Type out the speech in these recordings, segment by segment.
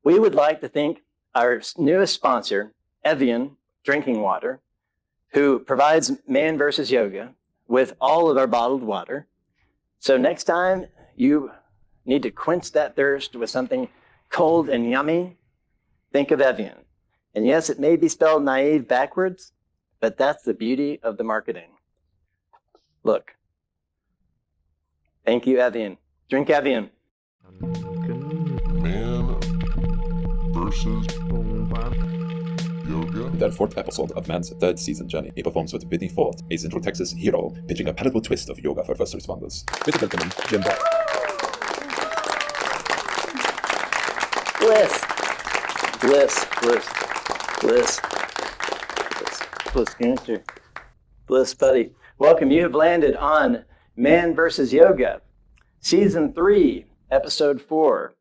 We would like to thank our newest sponsor, Evian Drinking Water, who provides Man vs. Yoga with all of our bottled water. So next time you need to quench that thirst with something cold and yummy, think of Evian. And yes, it may be spelled naive backwards, but that's the beauty of the marketing. Look. Thank you, Evian. Drink Evian. Man versus Yoga. In the fourth episode of Man's third season journey, he performs with Whitney Ford, a Central Texas hero, pitching a palatable twist of yoga for first responders. With the gentleman, Jim Ball. Bliss, Gunter. Bliss, buddy. Welcome. You have landed on Man vs. Yoga, Season 3, Episode 4.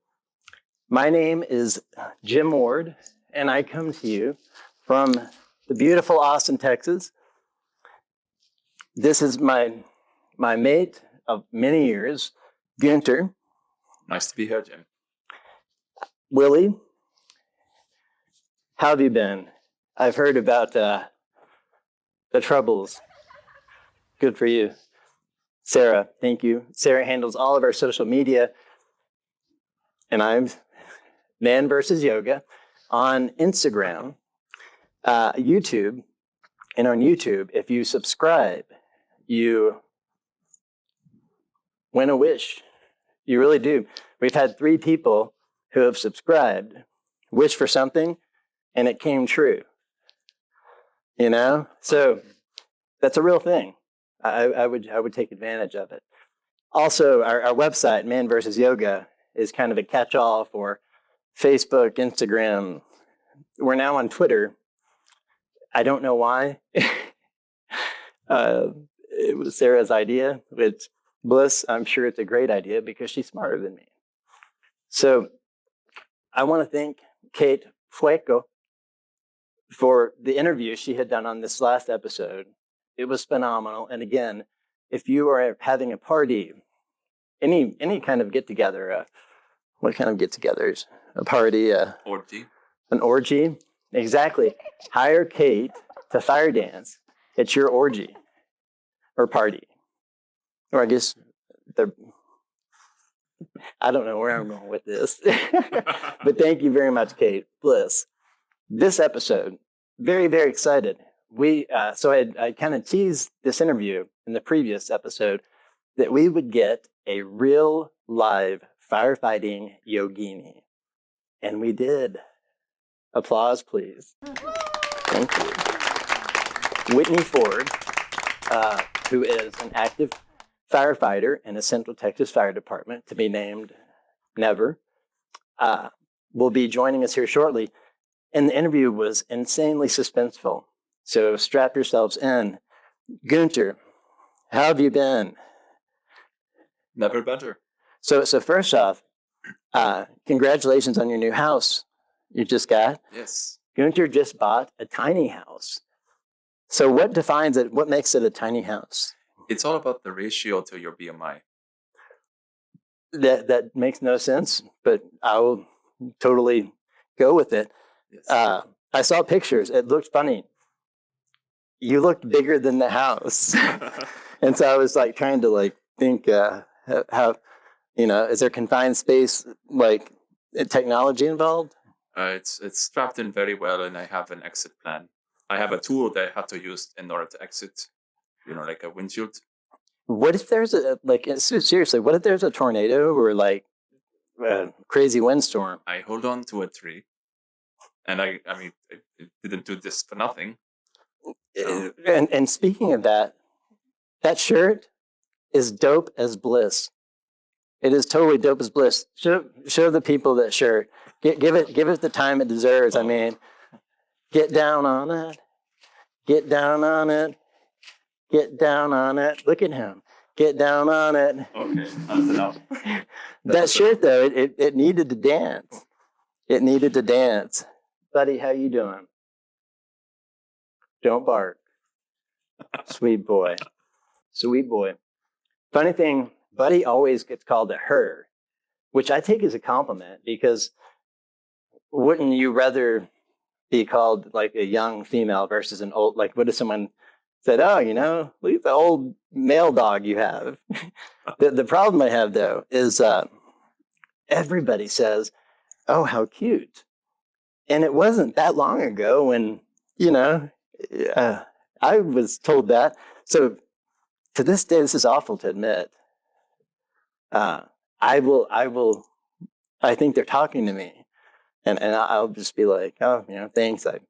My name is Jim Ward, and I come to you from the beautiful Austin, Texas. This is my mate of many years, Gunter. Nice to be here, Jim. Willie, how have you been? I've heard about the troubles. Good for you. Sarah, thank you. Sarah handles all of our social media. And I'm Man vs. Yoga on Instagram, YouTube. And on YouTube, if you subscribe, you win a wish. You really do. We've had 3 people who have subscribed, wish for something, and it came true. You know? So that's a real thing. I would take advantage of it. Also, our website, Man vs. Yoga, is kind of a catch-all for Facebook, Instagram. We're now on Twitter. I don't know why. It was Sarah's idea. With Bliss, I'm sure it's a great idea because she's smarter than me. So I want to thank Kate Fueco for the interview she had done on this last episode. It was phenomenal. And again, if you are having a party, any kind of get-together, what kind of get-togethers? A party? Orgy. An orgy? Exactly. Hire Kate to fire dance. It's your orgy or party. Or I guess I don't know where I'm going with this. But thank you very much, Kate. Bliss. This episode, very, very excited. So I kind of teased this interview in the previous episode that we would get a real live firefighting yogini. And we did. Applause, please. Thank you. Whitney Ford, who is an active firefighter in the Central Texas Fire Department, to be named never, will be joining us here shortly. And the interview was insanely suspenseful. So strap yourselves in. Gunter, how have you been? Never better. So first off, congratulations on your new house you just got. Yes. Gunter just bought a tiny house. So what defines it? What makes it a tiny house? It's all about the ratio to your BMI. That makes no sense, but I will totally go with it. Yes. I saw pictures. It looked funny. You looked bigger than the house. And so I was like trying to like think how, is there confined space, like technology involved? It's strapped in very well, and I have an exit plan. I have a tool that I have to use in order to exit, like a windshield. What if there's seriously, what if there's a tornado or like a crazy windstorm? I hold on to a tree, and I didn't do this for nothing. So. And speaking of that shirt is dope as bliss. It is totally dope as bliss. Show the people that shirt. Give it the time it deserves. I mean, get down on it. Get down on it. Get down on it. Look at him. Get down on it. Okay, that's enough. That shirt though, it needed to dance. It needed to dance. Buddy, how you doing? Don't bark. Sweet boy. Sweet boy. Funny thing, Buddy always gets called a her, which I take as a compliment because wouldn't you rather be called like a young female versus an old, like what if someone said, oh, look at the old male dog you have. The problem I have though is everybody says, oh, how cute. And it wasn't that long ago when, I was told that. So to this day, this is awful to admit. I think they're talking to me, and I'll just be like, oh, thanks. I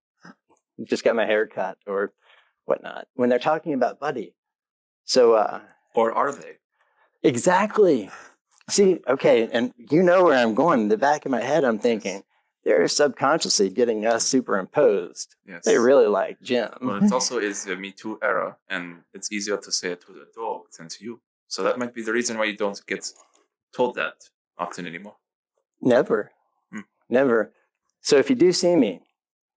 just got my hair cut or whatnot when they're talking about Buddy. So, or are they? Exactly. See, okay. And where I'm going. In the back of my head, I'm thinking they're subconsciously getting us superimposed. Yes. They really like Jim. Well, it also is the Me Too era, and it's easier to say it to the dog than to you. So that might be the reason why you don't get told that often anymore. Never. Never. So if you do see me,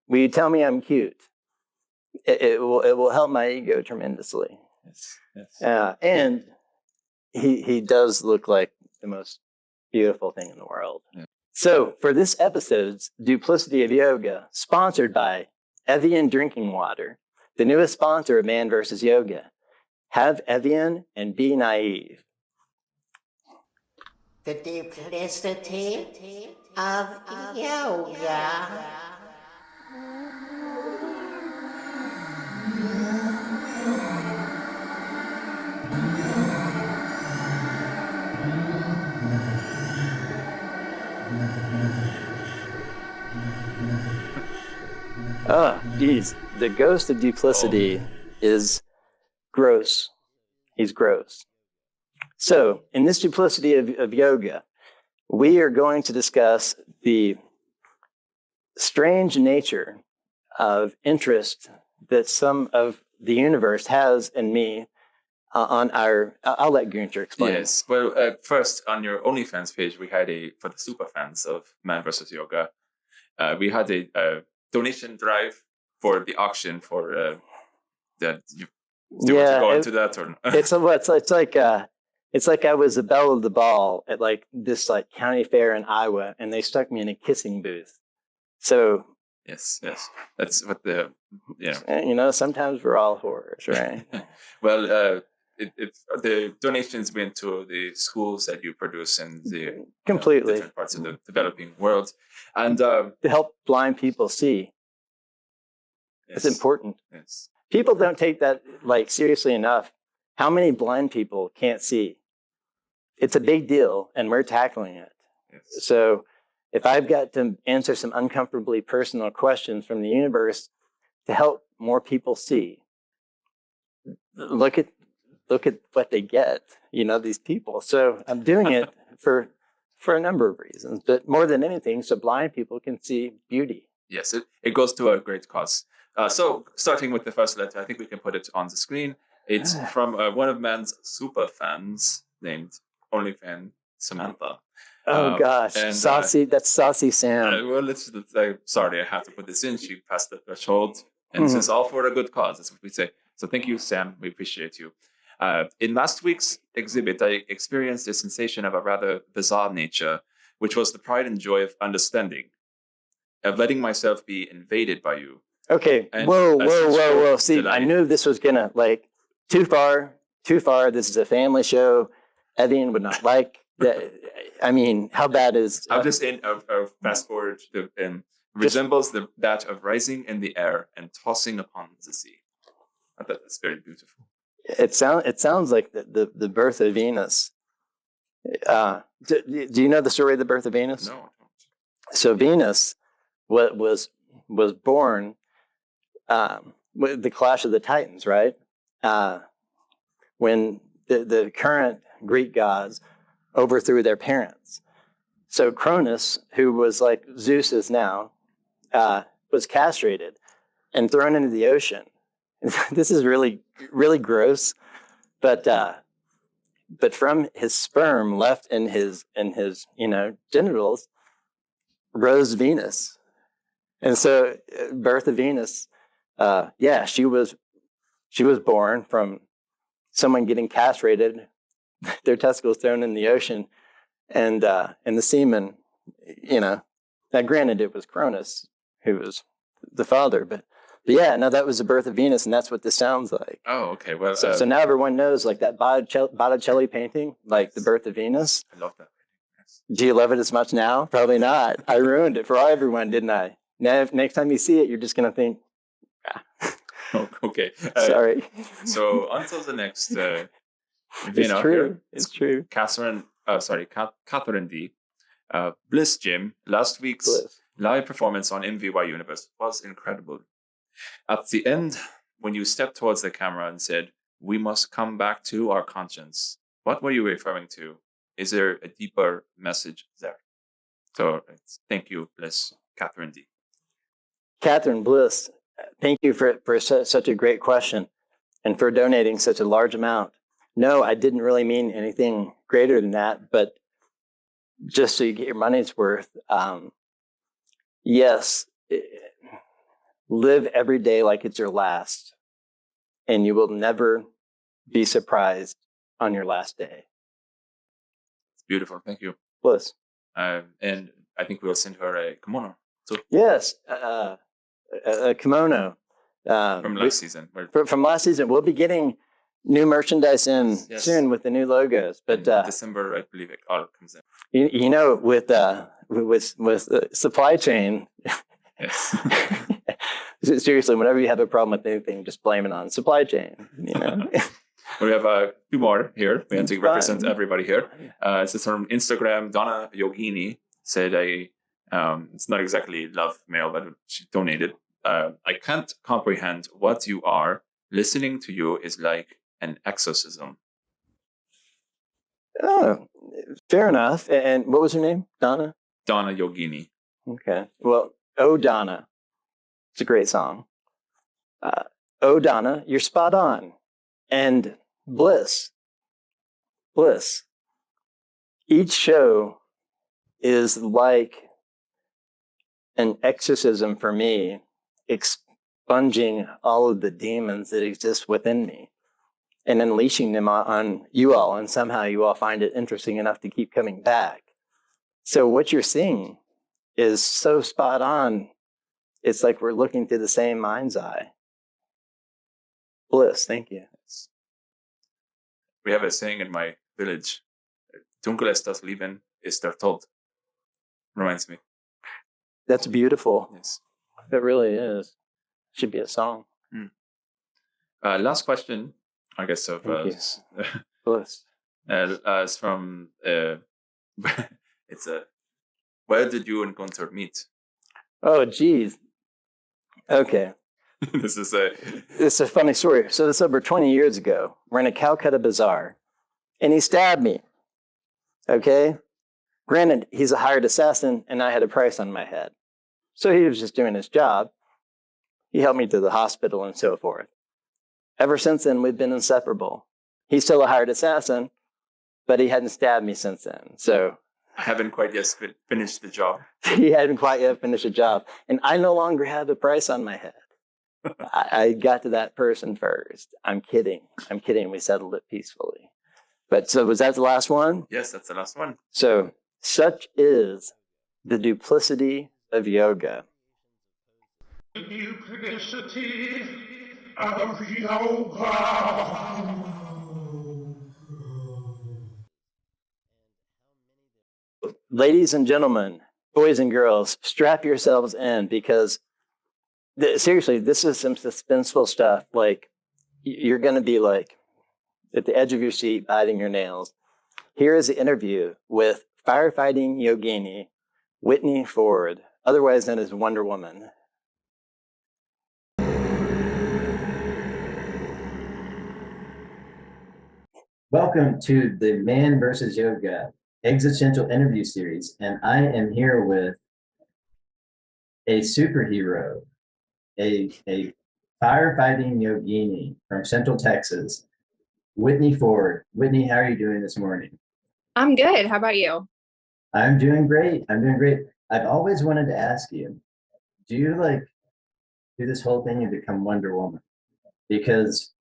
will you tell me I'm cute? It will help my ego tremendously. Yes. And he does look like the most beautiful thing in the world. Yeah. So for this episode's Duplicity of Yoga, sponsored by Evian Drinking Water, the newest sponsor of Man vs. Yoga. Have Evian and be naive. The duplicity of yoga. Oh, geez. The ghost of duplicity is gross. He's gross. So, in this duplicity of yoga, we are going to discuss the strange nature of interest that some of the universe has in me on our... I'll let Gunter explain. Yes. Well, first, on your OnlyFans page, we had for the super fans of Man vs. Yoga, we had a donation drive for the auction for that. Do you want to go into that? Or It's like I was a belle of the ball at like this like county fair in Iowa, and they stuck me in a kissing booth. So yes, that's what the sometimes we're all whores, right? Well, the donations went to the schools that you produce in the completely different parts of the developing world, and to help blind people see. Yes. It's important. Yes. People don't take that like seriously enough. How many blind people can't see? It's a big deal, and we're tackling it. Yes. So if I've got to answer some uncomfortably personal questions from the universe to help more people see, look at what they get, these people. So I'm doing it for a number of reasons, but more than anything, so blind people can see beauty. Yes, it goes to a great cause. So starting with the first letter, I think we can put it on the screen. It's from one of Man's super fans named OnlyFan Samantha. Oh gosh, and, saucy! That's saucy Sam. Well, sorry, I have to put this in. She passed the threshold, and this is all for a good cause. That's what we say. So thank you, Sam. We appreciate you. In last week's exhibit, I experienced a sensation of a rather bizarre nature, which was the pride and joy of understanding, of letting myself be invaded by you. Okay, And whoa. See, I knew this was gonna too far. This is a family show. Evian would not like that. I mean, how bad is... I'll just fast forward. Resembles that of rising in the air and tossing upon the sea. I thought that's very beautiful. It sounds like the birth of Venus. Do you know the story of the birth of Venus? No, I don't. So Venus was born with the clash of the Titans, right? When the current Greek gods overthrew their parents. So Cronus, who was like Zeus is now, was castrated and thrown into the ocean. This is really, really gross, but from his sperm left in his genitals rose Venus, and so birth of Venus. She was born from someone getting castrated, their testicles thrown in the ocean, and the semen, Now, granted, it was Cronus who was the father, but yeah, no, that was the birth of Venus, and that's what this sounds like. Oh, okay. Well, So now everyone knows, like that Botticelli painting, like the birth of Venus. I love that. Yes. Do you love it as much now? Probably not. I ruined it for everyone, didn't I? Now, next time you see it, you're just going to think, Oh, okay. sorry. So until the next It's true. It's true. Catherine D. Bliss Jim, last week's Bliss. live performance on MVY Universe was incredible. At the end, when you stepped towards the camera and said, "We must come back to our conscience," what were you referring to? Is there a deeper message there? So thank you, Bliss, Catherine D. Catherine Bliss, thank you for such a great question and for donating such a large amount. No, I didn't really mean anything greater than that, but just so you get your money's worth, yes, live every day like it's your last, and you will never be surprised on your last day. It's beautiful. Thank you. Bliss. And I think we'll send her a kimono. So Yes, a kimono. from last season. From last season. We'll be getting new merchandise in Yes. soon with the new logos. But in December, I believe it all comes in. you know, with supply chain, Yes. seriously, whenever you have a problem with anything, just blame it on supply chain. You know. We have two more here. We have to It's represent fine. everybody here. This is from Instagram. Donna Yogini said, it's not exactly love mail, but she donated. I can't comprehend what you are. Listening to you is like an exorcism. Oh, fair enough. And what was her name? Donna? Donna Yogini. Okay. Well, Oh Donna. It's a great song. Oh Donna, you're spot on. And Bliss. Each show is like an exorcism for me, expunging all of the demons that exist within me and unleashing them on you all. And somehow you all find it interesting enough to keep coming back. So what you're seeing is so spot on. It's like we're looking through the same mind's eye. Bliss, thank you. We have a saying in my village. Dunkel ist das Leben, ist der Tod. Reminds me. That's beautiful. Yes. It really is. Should be a song. Last question, I guess, of Bliss. is from it's where did you and Gunter meet? Oh, geez. Okay. This is It's a funny story. So this over 20 years ago. We're in a Calcutta bazaar, and he stabbed me. Okay? Granted, he's a hired assassin, and I had a price on my head. So he was just doing his job. He helped me to the hospital and so forth. Ever since then, we've been inseparable. He's still a hired assassin, but he hadn't stabbed me since then. So I haven't quite yet finished the job. he hadn't quite yet finished a job. And I no longer have a price on my head. I got to that person first. I'm kidding. We settled it peacefully. But so was that the last one? Yes, that's the last one. So such is the duplicity of yoga. Duplicity of yoga. Ladies and gentlemen, boys and girls, strap yourselves in because seriously, this is some suspenseful stuff. Like you're going to be like at the edge of your seat, biting your nails. Here is the interview with firefighting yogini, Whitney Ford, otherwise known as Wonder Woman. Welcome to the Man vs. Yoga existential interview series, and I am here with a superhero, a firefighting yogini from Central Texas, Whitney Ford. Whitney, how are you doing this morning? I'm good. How about you? I'm doing great. I've always wanted to ask you, do you like do this whole thing and become Wonder Woman? Because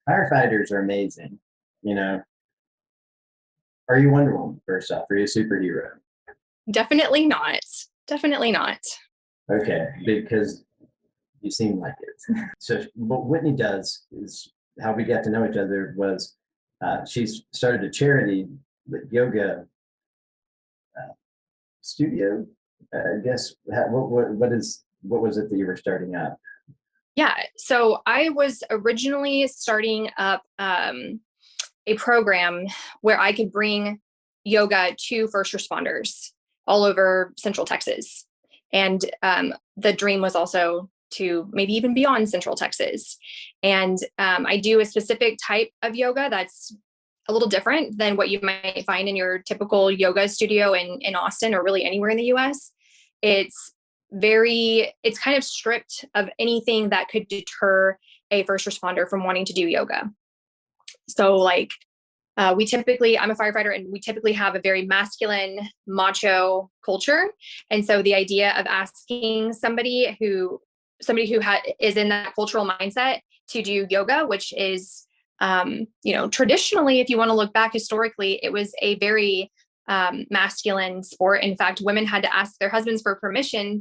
firefighters are amazing, you know. Are you Wonder Woman first off? Are you a superhero? Definitely not. definitely not. Okay, because you seem like it. So what Whitney does is how we got to know each other was she's started a charity, the yoga studio. I guess what was it that you were starting up? Yeah. So I was originally starting up a program where I could bring yoga to first responders all over Central Texas. And the dream was also to maybe even beyond Central Texas. And I do a specific type of yoga that's a little different than what you might find in your typical yoga studio in Austin or really anywhere in the US. It's it's kind of stripped of anything that could deter a first responder from wanting to do yoga. So like I'm a firefighter, and we typically have a very masculine, macho culture. And so the idea of asking somebody who is in that cultural mindset to do yoga, which is, traditionally, if you want to look back historically, it was a very masculine sport. In fact, women had to ask their husbands for permission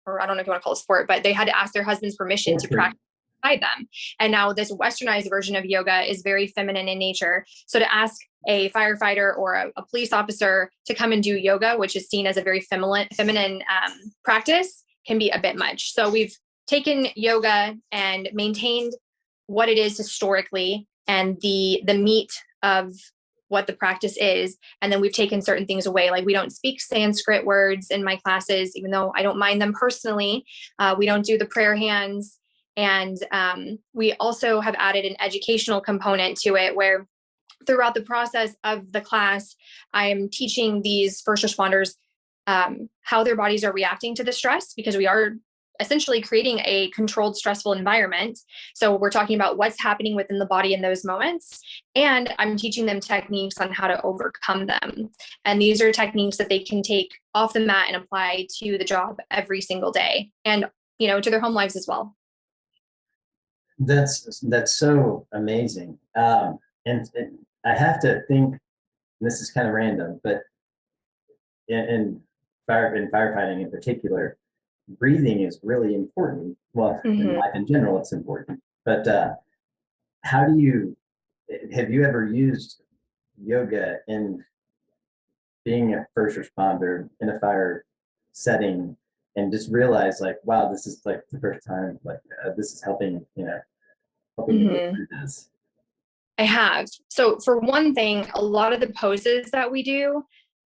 or I don't know if you want to call it sport, but they had to ask their husbands permission to practice beside them. And now this westernized version of yoga is very feminine in nature. So to ask a firefighter or a police officer to come and do yoga, which is seen as a very feminine practice, can be a bit much. So we've taken yoga and maintained what it is historically and the meat of what the practice is. And then we've taken certain things away. Like we don't speak Sanskrit words in my classes, even though I don't mind them personally. We don't do the prayer hands. And we also have added an educational component to it where throughout the process of the class, I am teaching these first responders how their bodies are reacting to the stress, because we are essentially creating a controlled, stressful environment. So we're talking about what's happening within the body in those moments. And I'm teaching them techniques on how to overcome them. And these are techniques that they can take off the mat and apply to the job every single day and, to their home lives as well. That's so amazing. And I have to think, this is kind of random, but in firefighting in particular, breathing is really important. Well, in life in general, it's important. But have you ever used yoga in being a first responder in a fire setting and just realize like, wow, this is like the first time, like this is helping me get through this? I have. So for one thing, a lot of the poses that we do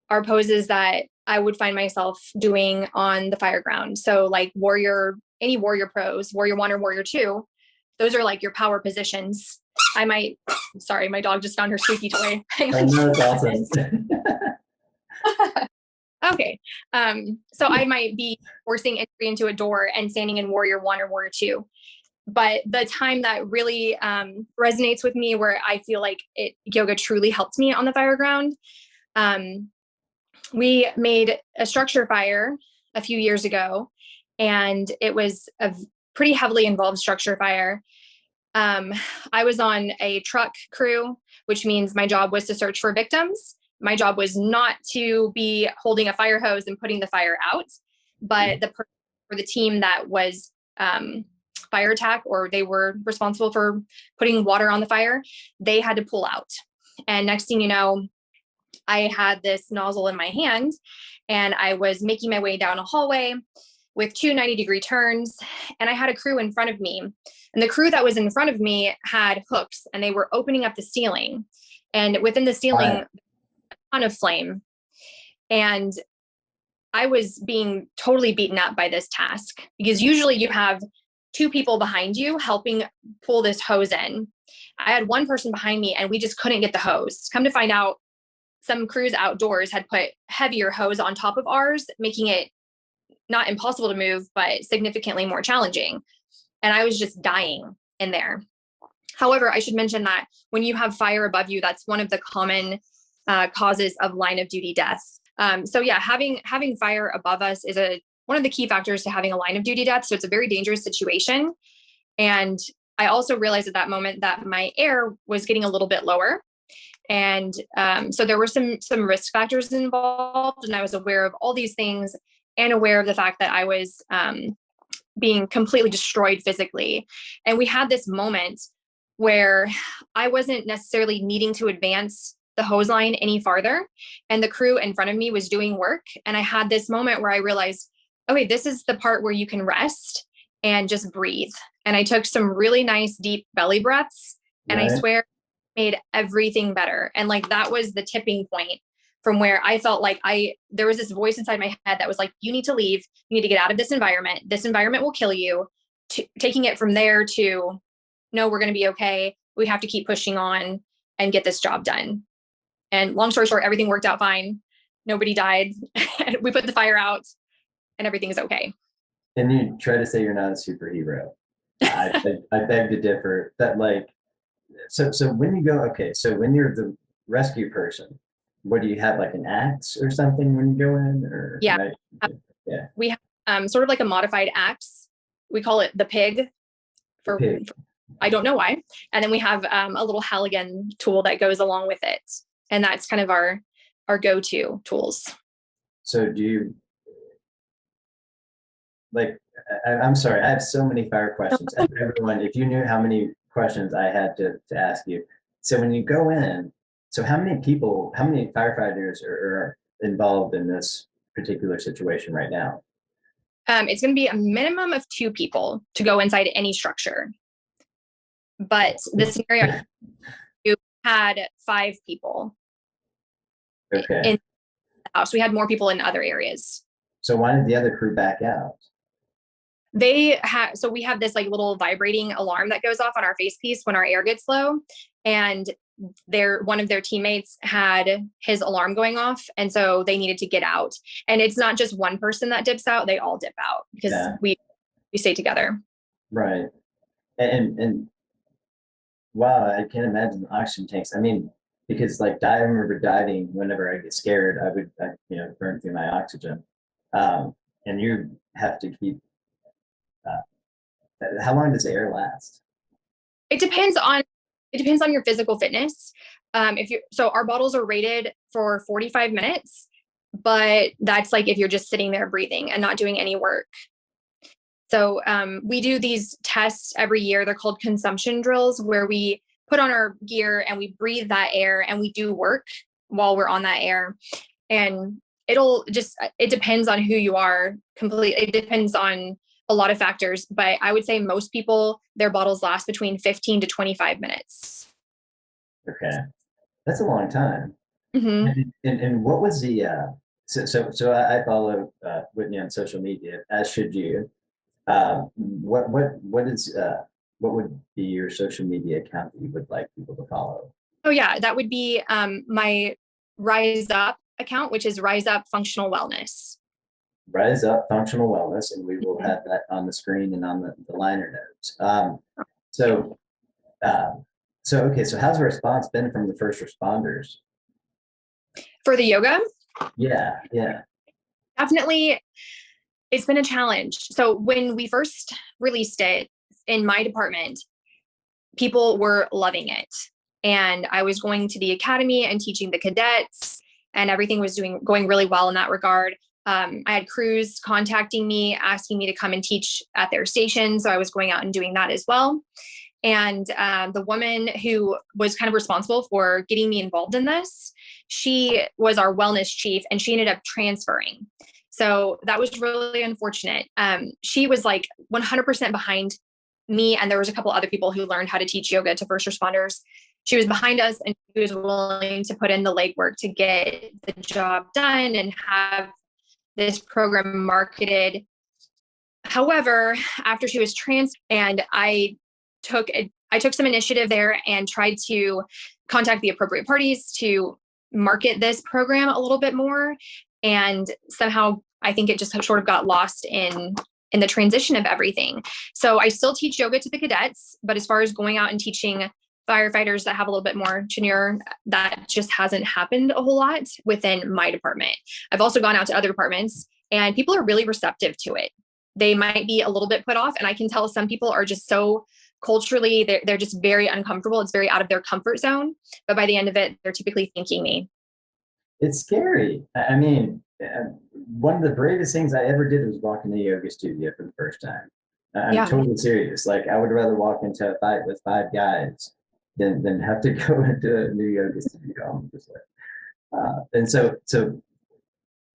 are poses that I would find myself doing on the fire ground. So like any warrior pose, warrior 1 or warrior 2, those are like your power positions. Sorry, my dog just found her squeaky toy. I know, it's awesome. Okay. So I might be forcing entry into a door and standing in warrior 1 or warrior 2. But the time that really resonates with me, where I feel like yoga truly helped me on the fire ground, we made a structure fire a few years ago, and it was a pretty heavily involved structure fire. I was on a truck crew, which means my job was to search for victims. My job was not to be holding a fire hose and putting the fire out, but the team that was fire attack, or they were responsible for putting water on the fire, they had to pull out. And next thing you know, I had this nozzle in my hand and I was making my way down a hallway with 2 90-degree turns, and I had a crew in front of me. And the crew that was in front of me had hooks, and they were opening up the ceiling. And within the ceiling, a ton of flame. And I was being totally beaten up by this task, because usually you have 2 people behind you helping pull this hose in. I had 1 person behind me, and we just couldn't get the hose. Come to find out, some crews outdoors had put heavier hose on top of ours, making it not impossible to move, but significantly more challenging. And I was just dying in there. However, I should mention that when you have fire above you, that's one of the common causes of line of duty deaths. So yeah, having fire above us is one of the key factors to having a line of duty death. So it's a very dangerous situation. And I also realized at that moment that my air was getting a little bit lower. And so there were some risk factors involved, and I was aware of all these things. and aware of the fact that I was being completely destroyed physically. And we had this moment where I wasn't necessarily needing to advance the hose line any farther, and the crew in front of me was doing work. And I had this moment where I realized, okay, this is the part where you can rest and just breathe. And I took some really nice deep belly breaths, and I swear made everything better. And like that was the tipping point from where I felt like there was this voice inside my head that was like, you need to leave, you need to get out of this environment will kill you. Taking it from there to, no, we're going to be okay, we have to keep pushing on and get this job done. And long story short, everything worked out fine, nobody died. We put the fire out and everything is okay. And you try to say you're not a superhero. I beg to differ. That like, so when you go, okay, so when you're the rescue person, what do you have, like an axe or something when you go in? Or Yeah, we have sort of like a modified axe. We call it the pig. For I don't know why. And then we have a little Halligan tool that goes along with it, and that's kind of our go-to tools. So do you like? I'm sorry, I have so many fire questions. Everyone, if you knew how many questions I had to ask you. So when you go in, so how many firefighters are involved in this particular situation right now? It's going to be a minimum of 2 people to go inside any structure. But the scenario you had 5 people Okay. in the house. We had more people in other areas. So why did the other crew back out? So we have this like little vibrating alarm that goes off on our face piece when our air gets low, and one of their teammates had his alarm going off, and so they needed to get out. And it's not just one person that dips out, they all dip out because we stay together. Right. And wow, I can't imagine the oxygen tanks. I mean, because like I remember diving, whenever I get scared, I would burn through my oxygen. And you have to keep how long does the air last? It depends on your physical fitness. So our bottles are rated for 45 minutes, but that's like if you're just sitting there breathing and not doing any work. So we do these tests every year. They're called consumption drills, where we put on our gear and we breathe that air and we do work while we're on that air. And it depends on who you are completely. It depends on a lot of factors, but I would say most people, their bottles last between 15 to 25 minutes. Okay. That's a long time. Mm-hmm. And what was the, so I follow Whitney on social media, as should you. What would be your social media account that you would like people to follow? Oh yeah, that would be my Rise Up account, which is Rise Up Functional Wellness. Rise Up Functional Wellness, and we will have that on the screen and on the liner notes. So okay, so how's the response been from the first responders? For the yoga? Yeah. Definitely, it's been a challenge. So when we first released it in my department, people were loving it. And I was going to the academy and teaching the cadets, and everything was going really well in that regard. I had crews contacting me, asking me to come and teach at their station. So I was going out and doing that as well. And the woman who was kind of responsible for getting me involved in this, she was our wellness chief, and she ended up transferring. So that was really unfortunate. She was like 100% behind me. And there was a couple other people who learned how to teach yoga to first responders. She was behind us, and she was willing to put in the legwork to get the job done and have this program marketed. However, after she was and I took some initiative there and tried to contact the appropriate parties to market this program a little bit more. And somehow I think it just sort of got lost in the transition of everything. So I still teach yoga to the cadets, but as far as going out and teaching firefighters that have a little bit more tenure, that just hasn't happened a whole lot within my department. I've also gone out to other departments, and people are really receptive to it. They might be a little bit put off, and I can tell some people are just so culturally, they're just very uncomfortable. It's very out of their comfort zone. But by the end of it, they're typically thanking me. It's scary. I mean, one of the bravest things I ever did was walk in the yoga studio for the first time. I'm Yeah. totally serious. Like, I would rather walk into a fight with 5 guys than have to go into a new yoga studio. I'm just like, and so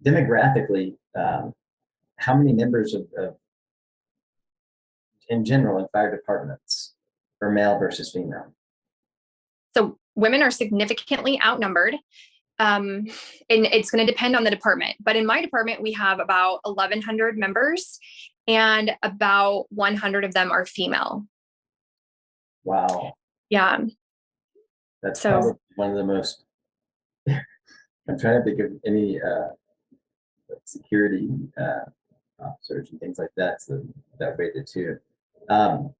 demographically, how many members of in general in fire departments are male versus female? So women are significantly outnumbered. And it's going to depend on the department. But in my department, we have about 1,100 members, and about 100 of them are female. Wow. Yeah. That's So probably one of the most, I'm trying to think of any security officers and things like that. So that rated too. Mm.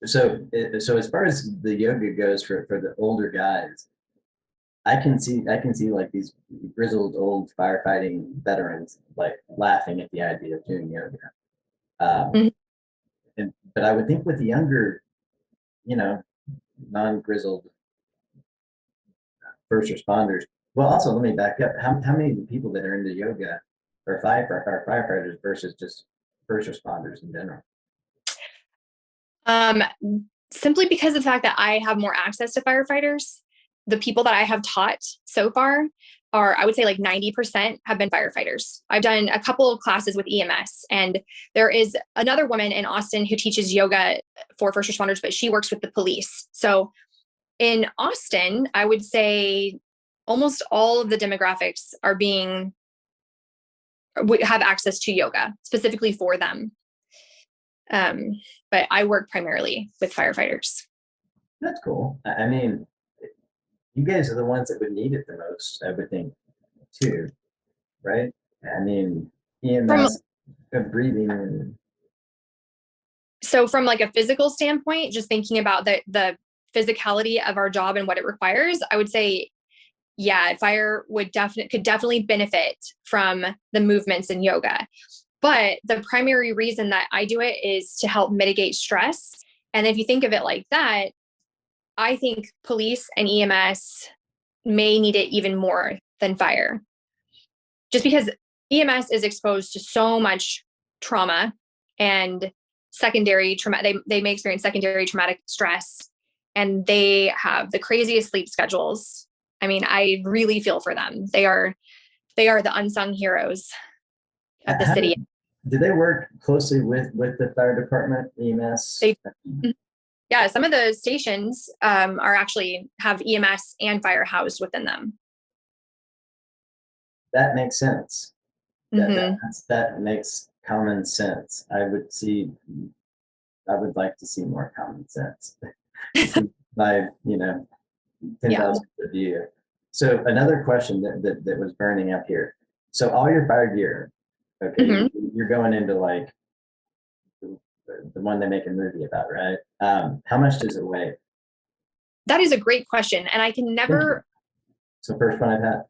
So as far as the yoga goes for the older guys, I can see like these grizzled old firefighting veterans like laughing at the idea of doing yoga. Mhm. But I would think with the younger, non-grizzled first responders. Well, also let me back up. How many of the people that are into yoga are firefighters versus just first responders in general? Simply because of the fact that I have more access to firefighters, the people that I have taught so far are, I would say, like 90% have been firefighters. I've done a couple of classes with EMS, and there is another woman in Austin who teaches yoga for first responders, but she works with the police. So in Austin, I would say almost all of the demographics have access to yoga specifically for them. But I work primarily with firefighters. That's cool. I mean, you guys are the ones that would need it the most, I would think, too, right? I mean, EMS, breathing. So from like a physical standpoint, just thinking about the physicality of our job and what it requires, I would say, yeah, fire could definitely benefit from the movements in yoga. But the primary reason that I do it is to help mitigate stress. And if you think of it like that, I think police and EMS may need it even more than fire. Just because EMS is exposed to so much trauma and secondary trauma, they may experience secondary traumatic stress, and they have the craziest sleep schedules. I mean, I really feel for them. They are the unsung heroes of the city. Do they work closely with the fire department, EMS? Yeah, some of the stations are actually have EMS and fire housed within them. That makes sense. Mm-hmm. That makes common sense. I would like to see more common sense. By 10,000 a year. So another question that was burning up here. So all your fire gear, okay, Mm-hmm. you're going into like the one they make a movie about, right? How much does it weigh? That is a great question, and I can never. It's the first one I've had.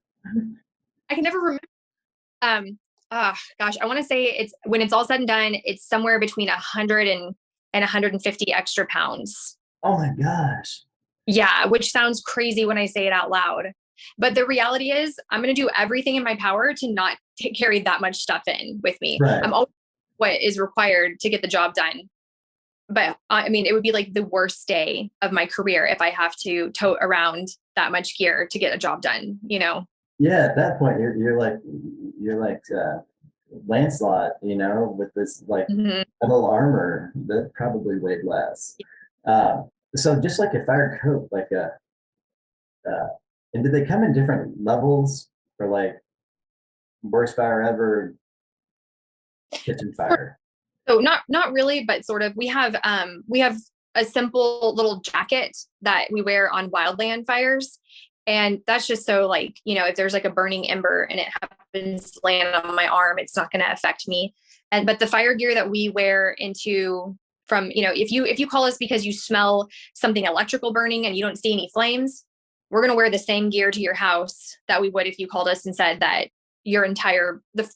I can never remember. Gosh, I want to say it's when it's all said and done, it's somewhere between 100 and 150 extra pounds. Oh my gosh. Yeah, which sounds crazy when I say it out loud. But the reality is, I'm going to do everything in my power to not carry that much stuff in with me. Right. I'm always what is required to get the job done. But I mean, it would be like the worst day of my career if I have to tote around that much gear to get a job done, Yeah, at that point, you're like Lancelot, with this like Mm-hmm. metal armor that probably weighed less. So just like a fire coat, like and did they come in different levels for like worst fire ever, kitchen fire? So not really, but sort of. We have a simple little jacket that we wear on wildland fires. And that's just so like, if there's like a burning ember and it happens to land on my arm, it's not going to affect me. But the fire gear that we wear if you call us because you smell something electrical burning and you don't see any flames, we're going to wear the same gear to your house that we would if you called us and said that the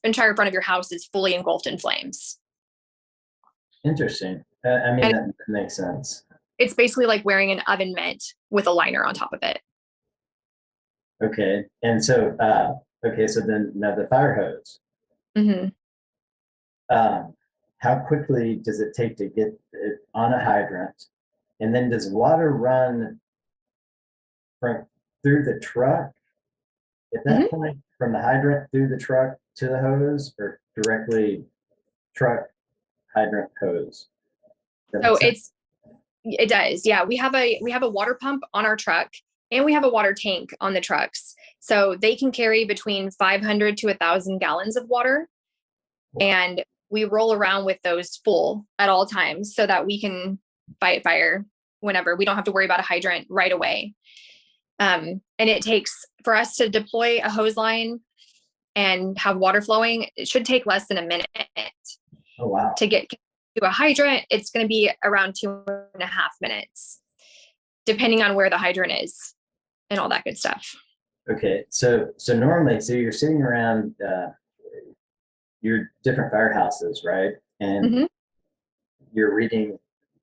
entire front of your house is fully engulfed in flames. Interesting. I mean, that makes sense. It's basically like wearing an oven mitt with a liner on top of it. Okay. And so, so then now the fire hose. Hmm. How quickly does it take to get it on a hydrant? And then does water run from through the truck at that point, from the hydrant through the truck to the hose, or directly truck hydrant hose? Does that So make sense? it does. Yeah. We have a water pump on our truck, and we have a water tank on the trucks. So they can carry between 500 to 1,000 gallons of water. And we roll around with those full at all times so that we can fight fire whenever. We don't have to worry about a hydrant right away. And it takes, for us to deploy a hose line and have water flowing, it should take less than a minute. Oh, wow. To get to a hydrant, it's going to be around 2.5 minutes, depending on where the hydrant is and all that good stuff. Okay, so normally, so you're sitting around your different firehouses, right? And Mhm. you're reading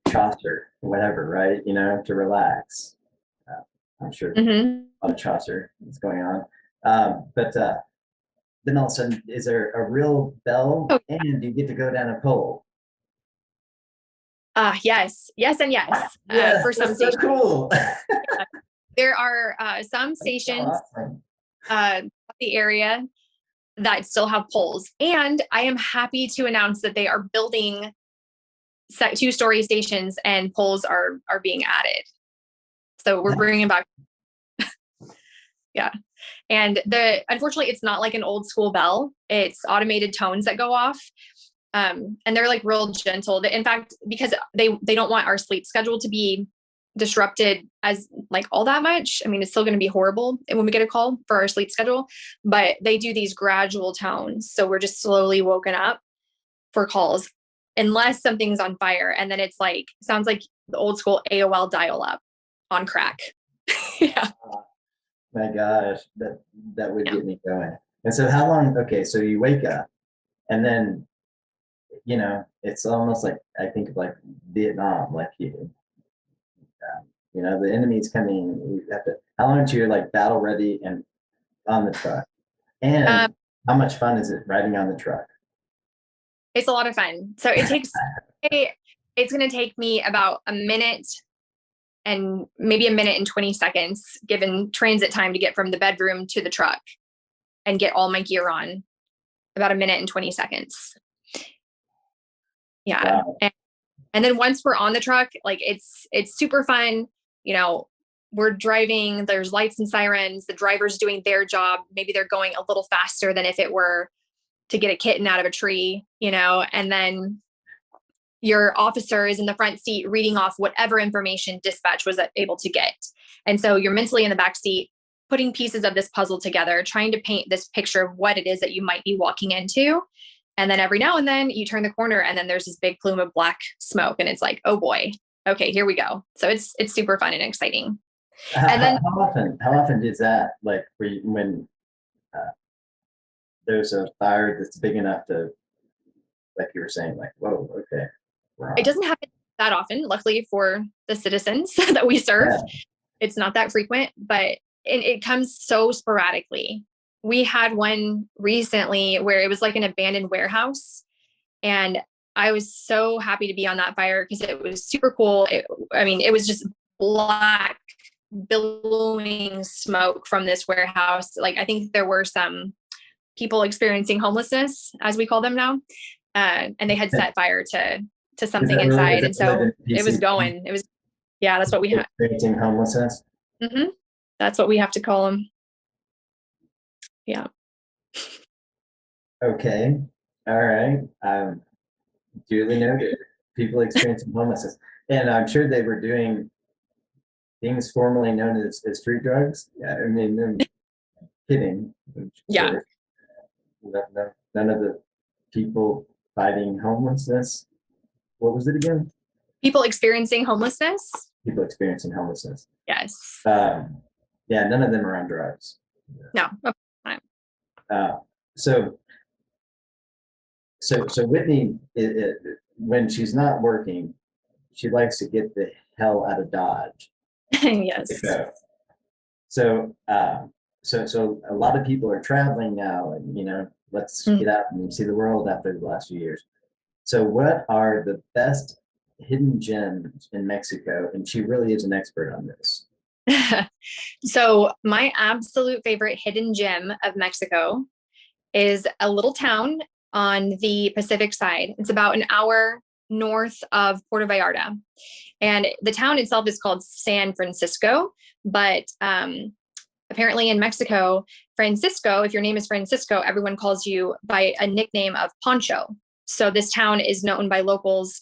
Chaucer, whatever, right? You know, to relax. I'm sure Mhm. a lot of Chaucer is going on. But then all of a sudden, is there a real bell, Oh. and you get to go down a pole? Yes, and yes. Yes, For some that's so stations, cool. there are some stations Awesome. the area that still have poles, and I am happy to announce that they are building 2-story stations, and poles are being added. So we're bringing back, yeah. And unfortunately, it's not like an old school bell. It's automated tones that go off. And they're like real gentle. In fact, because they don't want our sleep schedule to be disrupted as like all that much. I mean, it's still going to be horrible when we get a call for our sleep schedule, but they do these gradual tones. So we're just slowly woken up for calls unless something's on fire. And then it's like, sounds like the old school AOL dial up on crack. Yeah. My gosh, that would Yeah. get me going. And so how long, okay, so you wake up, and then, you know, it's almost like, I think of like Vietnam, like you know, the enemy's coming, you have to, how long until you're like battle ready and on the truck? And how much fun is it riding on the truck? It's a lot of fun. So it's going to take me about a minute and maybe a minute and 20 seconds, given transit time, to get from the bedroom to the truck and get all my gear on. About a minute and 20 seconds. Yeah. Wow. And then once we're on the truck, like it's super fun. You know, we're driving, there's lights and sirens, the driver's doing their job. Maybe they're going a little faster than if it were to get a kitten out of a tree, you know, and then your officer is in the front seat reading off whatever information dispatch was able to get. And so you're mentally in the back seat, putting pieces of this puzzle together, trying to paint this picture of what it is that you might be walking into. And then every now and then you turn the corner, and then there's this big plume of black smoke, and it's like, oh boy, okay, here we go. So it's super fun and exciting. And then How often is that, like, when there's a fire that's big enough to, like you were saying, like, whoa, okay, we're it on. doesn't happen that often, luckily for the citizens that we serve. Yeah. It's not that frequent, but it comes so sporadically. We had one recently where it was like an abandoned warehouse, and I was so happy to be on that fire because it was super cool. I mean, it was just black, billowing smoke from this warehouse. Like, I think there were some people experiencing homelessness, as we call them now, and they had set fire to something inside, and so it was going. It was, yeah, that's what we had. Experiencing homelessness. Mm-hmm. That's what we have to call them. Yeah. Okay. All right. Duly noted. People experiencing homelessness. And I'm sure they were doing things formerly known as street drugs. Yeah, I mean, I'm kidding. Yeah. Sure. None of the people fighting homelessness. What was it again? People experiencing homelessness. People experiencing homelessness. Yes. Yeah, none of them are on drugs. No. So Whitney, when she's not working, she likes to get the hell out of Dodge. Yes. So a lot of people are traveling now, and, you know, Let's Mhm. get out and see the world after the last few years. So what are the best hidden gems in Mexico? And she really is an expert on this. So my absolute favorite hidden gem of Mexico is a little town on the Pacific side. It's about an hour north of Puerto Vallarta. And the town itself is called San Francisco, but apparently in Mexico, Francisco, if your name is Francisco, everyone calls you by a nickname of Pancho. So this town is known by locals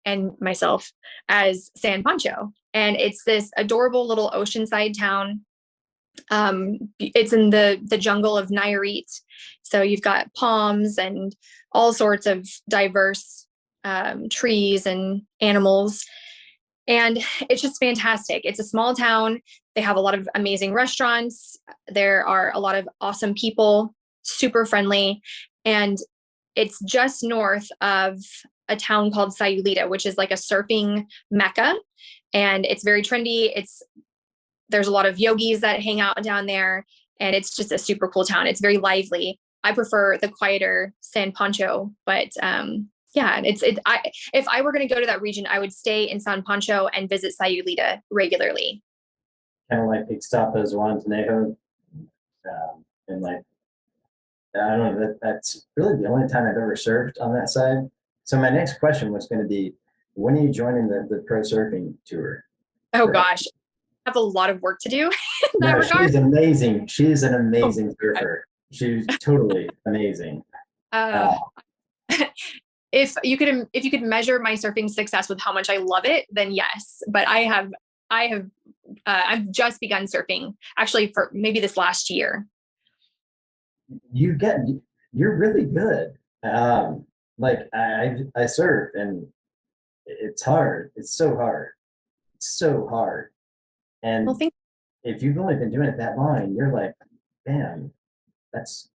and myself as San Pancho. And it's this adorable little oceanside town. It's in the jungle of Nayarit. So you've got palms and all sorts of diverse trees and animals. And it's just fantastic. It's a small town. They have a lot of amazing restaurants. There are a lot of awesome people, super friendly. And it's just north of a town called Sayulita, which is like a surfing mecca. And it's very trendy. There's a lot of yogis that hang out down there. And it's just a super cool town. It's very lively. I prefer the quieter San Pancho, but yeah, if I were going to go to that region, I would stay in San Pancho and visit Sayulita regularly. Kind of like Ixtapas, Guanajuato, and like I don't know. That's really the only time I've ever surfed on that side. So my next question was going to be, when are you joining the pro surfing tour? Oh Right. gosh, I have a lot of work to do in that No, regard. she's amazing. She's an amazing God. surfer. She's totally amazing. Uh, if you could measure my surfing success with how much I love it, then yes. But I've just begun surfing actually for maybe this last year. You're really good. Like I surf and it's hard. It's so hard. It's so hard. And Well, if you've only been doing it that long, and you're like, damn, that's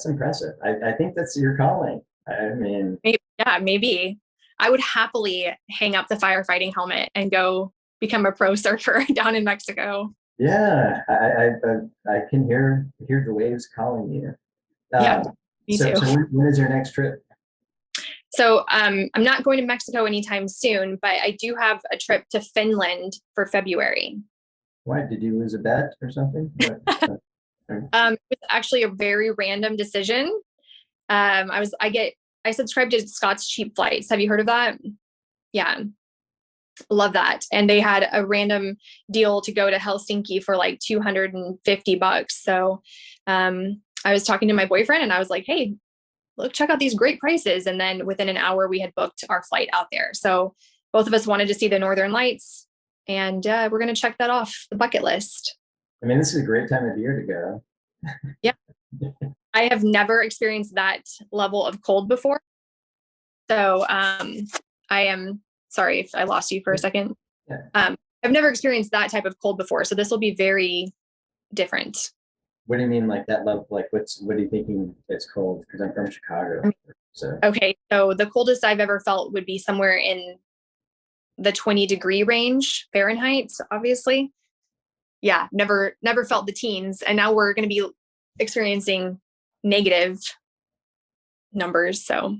impressive. I think that's your calling. I mean, maybe I would happily hang up the firefighting helmet and go become a pro surfer down in Mexico. yeah, I can hear the waves calling you. Yeah, me So too. when is your next trip? So I'm not going to Mexico anytime soon, but I do have a trip to Finland for February. Why did you lose a bet or something? It's actually a very random decision. I subscribed to Scott's Cheap Flights. Have you heard of that? Yeah, love that. And they had a random deal to go to Helsinki for like $250. So I was talking to my boyfriend and I was like, hey, look, check out these great prices. And then within an hour, we had booked our flight out there. So both of us wanted to see the Northern Lights, and we're going to check that off the bucket list. I mean, this is a great time of year to go. Yeah. I have never experienced that level of cold before. So I am sorry if I lost you for a second. Yeah. I've never experienced that type of cold before. So this will be very different. What do you mean like that level? Like what are you thinking it's cold? Because I'm from Chicago. So okay. So the coldest I've ever felt would be somewhere in the 20-degree range Fahrenheit, obviously. Yeah, never felt the teens. And now we're going to be experiencing negative numbers. So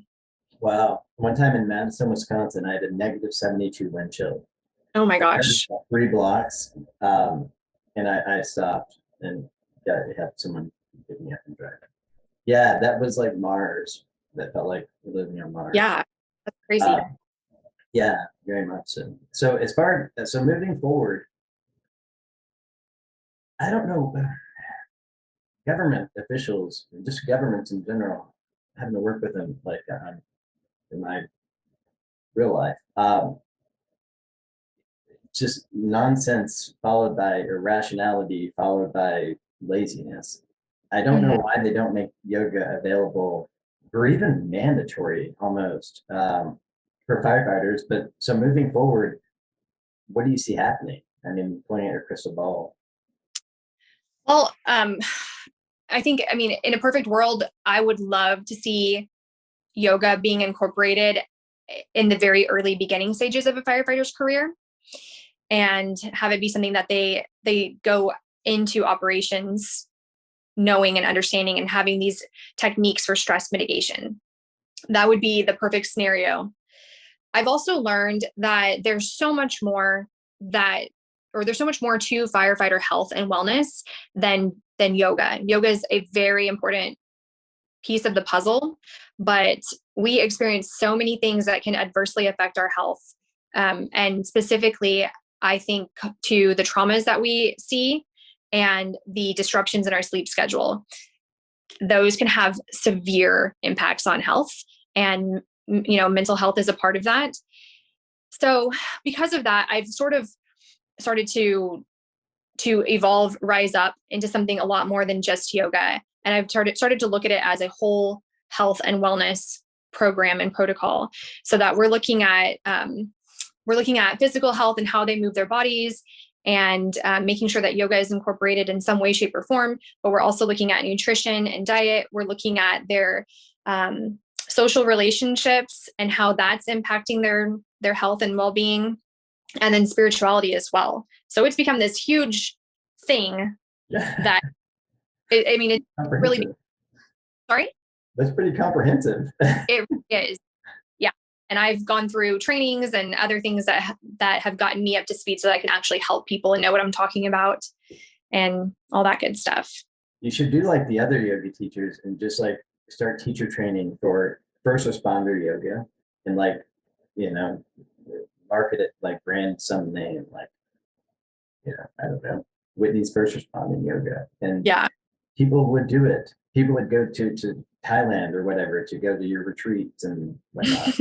wow. One time in Madison, Wisconsin, I had a -72 wind chill. oh my gosh. 3 blocks. And I stopped and had someone pick me up and drive. Yeah, that was like Mars. That felt like living on Mars. Yeah, that's crazy. Yeah, very much so. So moving forward, I don't know, government officials, just governments in general, having to work with them like in my real life. Just nonsense followed by irrationality followed by laziness. I don't know why they don't make yoga available or even mandatory almost for firefighters. But so moving forward, what do you see happening? I mean, pointing at your crystal ball. Well, I think, I mean, in a perfect world, I would love to see yoga being incorporated in the very early beginning stages of a firefighter's career, and have it be something that they go into operations knowing and understanding and having these techniques for stress mitigation. That would be the perfect scenario. I've also learned that there's so much more there's so much more to firefighter health and wellness than yoga. Yoga is a very important piece of the puzzle, but we experience so many things that can adversely affect our health. And specifically, I think to the traumas that we see and the disruptions in our sleep schedule. Those can have severe impacts on health, and mental health is a part of that. So because of that, I've sort of started to evolve Rise Up into something a lot more than just yoga. And I've started to look at it as a whole health and wellness program and protocol, so that we're looking at physical health and how they move their bodies, and making sure that yoga is incorporated in some way, shape, or form. But we're also looking at nutrition and diet. We're looking at their social relationships and how that's impacting their health and well-being, and then spirituality as well. So it's become this huge thing that, it's really, sorry? That's pretty comprehensive. It is. Yeah. And I've gone through trainings and other things that have gotten me up to speed so that I can actually help people and know what I'm talking about and all that good stuff. You should do like the other yoga teachers and just like start teacher training for first responder yoga, and like, market it, like brand some name, like, I don't know, Whitney's first responding yoga. And yeah, people would do it. People would go to Thailand or whatever to go to your retreats and whatnot.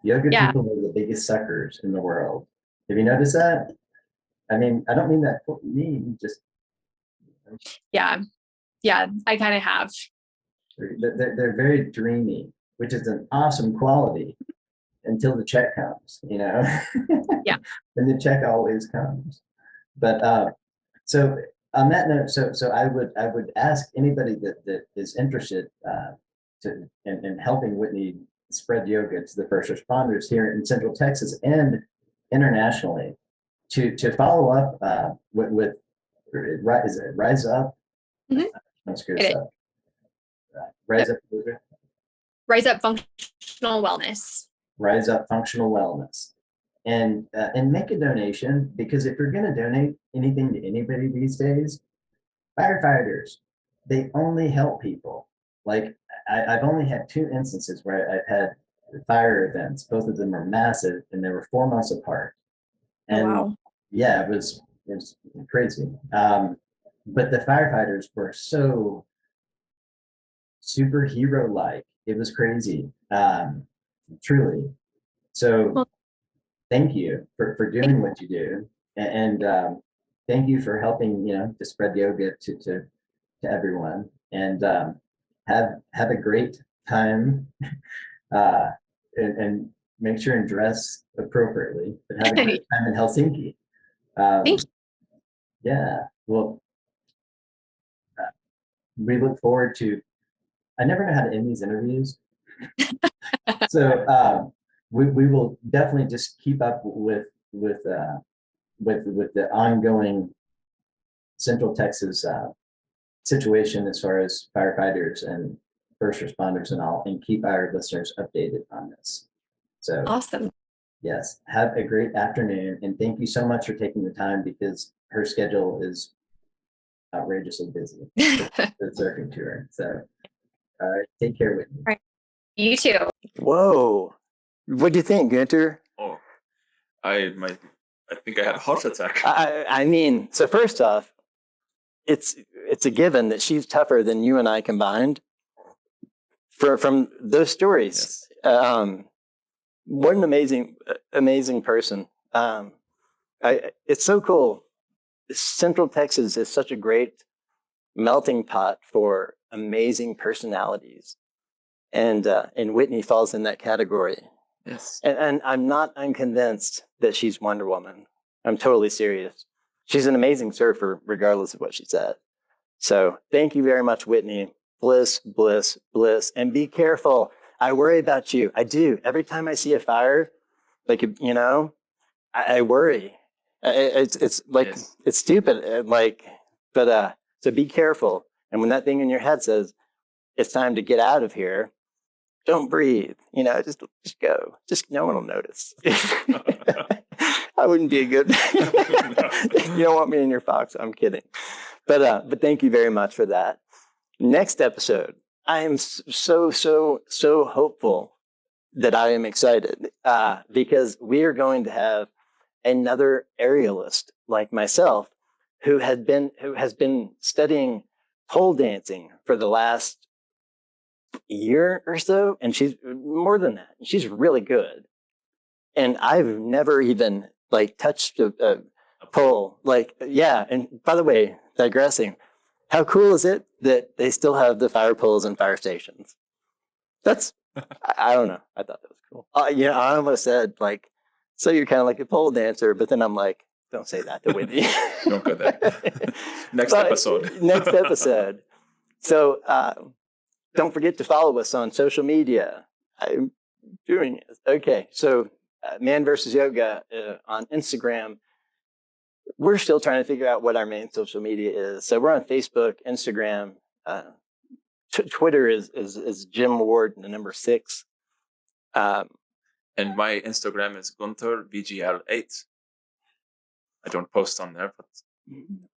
Yoga people are the biggest suckers in the world. Have you noticed that? I mean, I don't mean that mean, just. Yeah, I kind of have. They're very dreamy, which is an awesome quality until the check comes, Yeah. And the check always comes. But so on that note, so I would ask anybody that is interested in helping Whitney spread yoga to the first responders here in Central Texas and internationally to follow up with is it Rise Up? Mm-hmm. Don't screw this up. Rise Up Functional Wellness. Rise Up Functional Wellness. And make a donation, because if you're going to donate anything to anybody these days, firefighters, they only help people. Like I've only had 2 instances where I've had fire events. Both of them are massive, and they were 4 months apart. And wow. Yeah, it was crazy. But the firefighters were so superhero-like. It was crazy, truly. So thank you for doing what you do, and thank you for helping to spread yoga to everyone, and have a great time, and make sure and dress appropriately, but have a great time in Helsinki. Thank you. Yeah, well, we look forward to. I never know how to end these interviews, so we will definitely just keep up with the ongoing Central Texas situation as far as firefighters and first responders and all, and keep our listeners updated on this. So awesome. Yes, have a great afternoon, and thank you so much for taking the time, because her schedule is outrageously busy. The surfing tour. So all right, take care, Whitney. All right. You too. Whoa. What do you think, Gunter? Oh, I think I had a heart attack. I mean, so first off, it's a given that she's tougher than you and I combined. From those stories, Yes. What an amazing person. It's so cool. Central Texas is such a great melting pot for amazing personalities, and Whitney falls in that category. Yes. And I'm not unconvinced that she's Wonder Woman. I'm totally serious. She's an amazing surfer, regardless of what she said. So thank you very much, Whitney. Bliss, bliss, bliss. And be careful. I worry about you. I do. Every time I see a fire, like, I worry. It's like, Yes. it's stupid. So be careful. And when that thing in your head says, it's time to get out of here, don't breathe, just go. Just no one will notice. I wouldn't be a good, you don't want me in your fox. I'm kidding. But thank you very much for that. Next episode, I am so hopeful that I am excited because we are going to have another aerialist like myself who has been studying pole dancing for the last year or so, and she's more than that. She's really good, and I've never even touched a pole. And by the way, digressing, how cool is it that they still have the fire poles in fire stations? That's I don't know. I thought that was cool. I almost said so you're kind of like a pole dancer, but then I'm like, don't say that to Whitney. Don't go there. Next episode. Next episode. So don't forget to follow us on social media. I'm doing it. Okay. So Man versus Yoga on Instagram. We're still trying to figure out what our main social media is. So we're on Facebook, Instagram. Twitter is Jim Ward, the number 6. And my Instagram is Gunter VGL8. I don't post on there, but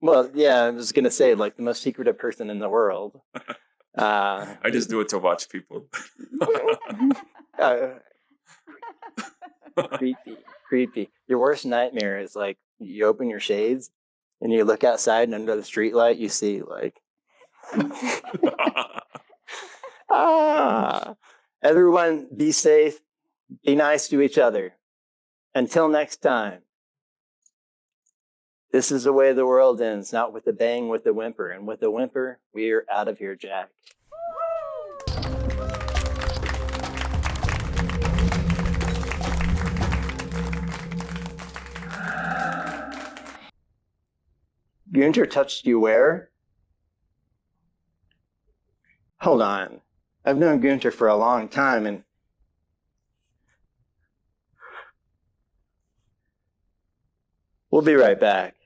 well, yeah, I was gonna say the most secretive person in the world. I just do it to watch people. Creepy. Your worst nightmare is you open your shades and you look outside, and under the streetlight you see everyone be safe, be nice to each other. Until next time. This is the way the world ends, not with a bang, with a whimper. And with a whimper, we're out of here, Jack. Gunter touched you where? Hold on. I've known Gunter for a long time, and we'll be right back.